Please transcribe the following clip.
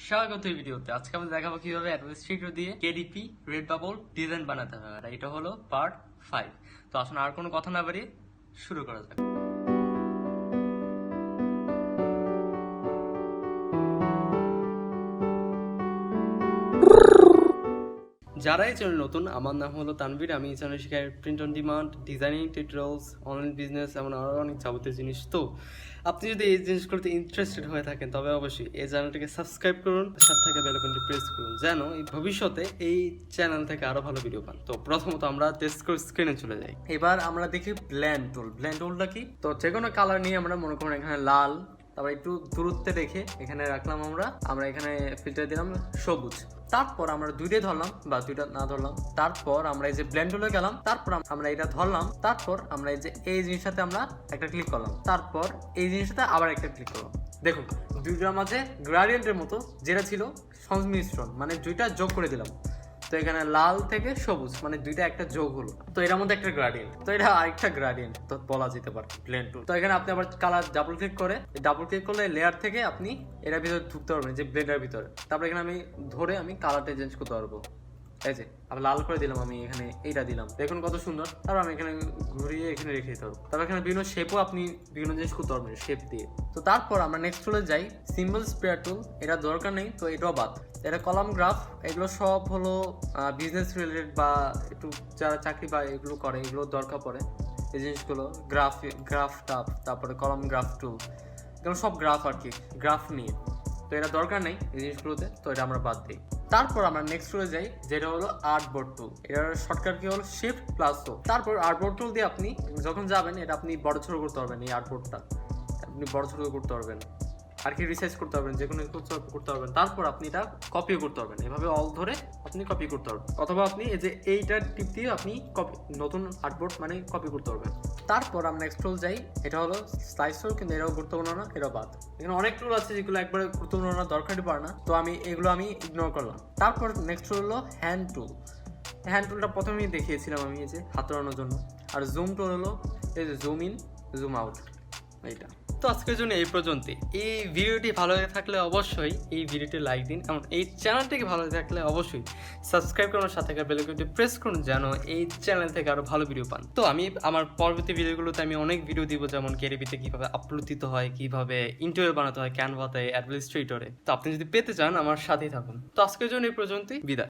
স্বাগত এই ভিডিওতে। আজকে আমরা দেখাবো কিভাবে Adobe Illustrator দিয়ে KDP Redbubble ডিজাইন বানাতে হয়। আর এটা হলো পার্ট 5। তো আসলে আর কোনো কথা না বাড়িয়ে শুরু করা যাক। যারা এই চ্যানেল নতুন, আমার নাম হলো তানভীর। আমি এই চ্যানেলে শেখাই print on demand, designing tutorials, online business, এমন আরও অনেক যাবতীয় জিনিস। তো আপনি যদি এই জিনিসগুলোতে ইন্টারেস্টেড হয়ে থাকেন তবে অবশ্যই এই চ্যানেলটিকে সাবস্ক্রাইব করুন, সাথে থাকা বেল আইকনটি প্রেস করুন যেন এই ভবিষ্যতে এই চ্যানেল থেকে আরও ভালো ভিডিও পান। তো প্রথমত আমরা টেস্ট করে স্ক্রিনে চলে যাই। এবার আমরা দেখি ব্লেন্ড টুল। ব্লেন্ড টুলটা কি? তো যে কোনো কালার নিয়ে আমরা মনে করুন এখানে লাল, তারপর একটু দূরত্বে রেখে এখানে রাখলাম আমরা এখানে ফিল্টার দিলাম সবুজ। তারপর আমরা দুইটাই ধরলাম বা দুইটা না ধরলাম, তারপর আমরা এই যে ব্লেন্ড টুলে গেলাম, তারপর আমরা এটা ধরলাম, তারপর আমরা এই যে এই জিনিসটাতে আমরা একটা ক্লিক করলাম, তারপর এই জিনিসটাতে আবার একটা ক্লিক করলাম। দেখুন দুইটার মাঝে গ্রাডিয়েন্টের মতো যেটা ছিল সংমিশ্রণ, মানে দুইটা যোগ করে দিলাম। তো এখানে লাল থেকে সবুজ মানে দুইটা একটা যোগ হলো, তো এটার মধ্যে একটা গ্রাডিয়েন্ট, তো এটা আরেকটা গ্রাডিয়েন্ট তো বলা যেতে পারে ব্লেন্ড টুল। তো এখানে আপনি আবার কালার ডাবল ক্লিক করলে লেয়ার থেকে আপনি এটার ভিতরে ঢুকতে পারবেন, যে ব্লেন্ডের ভিতরে। তারপর এখানে আমি ধরে কালারটা চেঞ্জ করতে পারবো। এই যে আবার লাল করে দিলাম, আমি এখানে এইটা দিলাম, দেখুন কত সুন্দর। তারপর আমি এখানে ঘুরিয়ে এখানে রেখে দিতে পারবো। তারপর এখানে বিভিন্ন শেপও আপনি বিভিন্ন জিনিস করতে পারবেন শেপ দিয়ে। তো তারপর আমরা নেক্সট টুলে যাই, সিম্বল স্পেয়ার টুল। এটা দরকার নেই, তো এটাও বাদ। এটা কলাম গ্রাফ, এগুলো সব হলো বিজনেস রিলেটেড বা একটু যারা চাকরি বা এগুলো করে এগুলো দরকার পড়ে এই জিনিসগুলো। গ্রাফ টাপ, তারপরে কলাম গ্রাফ টুল, এগুলো সব গ্রাফ আর কি, গ্রাফ নিয়ে। তো এটা দরকার নেই এই জিনিসগুলোতে, তো এটা আমরা বাদ দিই। তারপর আমরা নেক্সট টুলে যাই, যেটা হলো আর্টবোর্ড টুল। এটার শর্টকাট কি হলো Shift+O। তারপর আর্টবোর্ড টুল দিয়ে আপনি যখন যাবেন এটা আপনি বড় ছোট করতে পারবেন, এই আর্টবোর্ডটা আপনি বড় ছোট করতে পারবেন আর কি, রিসাইজ করতে পারবেন, যে কোনো করতে পারবেন। তারপর আপনি এটা কপিও করতে পারবেন, এভাবে অল ধরে আপনি কপি করতে পারবেন, অথবা আপনি এই যে এইটার টিপ দিয়ে আপনি নতুন আর্টবোর্ড মানে কপি করতে পারবেন। তারপর আমরা নেক্সট টুল যাই, এটা হলো স্লাইস টুল, কিন্তু এটাও গুরুত্বপূর্ণ না, এটাও বাদ। এখানে অনেক টুল আছে যেগুলো একবারে গুরুত্বপূর্ণ না, দরকারই পড়ে না, তো এগুলো আমি ইগনোর করলাম। তারপর নেক্সট টুল হলো হ্যান্ড টুল। হ্যান্ড টুলটা প্রথমেই দেখিয়েছিলাম আমি, এই যে হাত ধরানোর জন্য। আর জুম টুল হলো এই যে জুম ইন জুম আউট, এইটা। তো আজকের জন্য এই পর্যন্তই। এই ভিডিওটি ভালো লেগে থাকলে অবশ্যই এই ভিডিওটি লাইক দিন, এবং এই চ্যানেলটিকে ভালো লেগে থাকলে অবশ্যই সাবস্ক্রাইব করুন, সাথে বেল আইকনটি প্রেস করুন যেন এই চ্যানেল থেকে আরো ভালো ভিডিও পান। তো আমি আমার পরবর্তী ভিডিওগুলোতে আমি অনেক ভিডিও দিব, যেমন কেডিপিতে কিভাবে আপলোড দিতে হয়, কিভাবে ইন্টারভিউ বানাতে হয় ক্যানভাতে, অ্যাডোবি ইলাস্ট্রেটরে। তো আপনি যদি পেতে চান আমার সাথেই থাকুন। তো আজকের জন্য এই পর্যন্তই, বিদায়।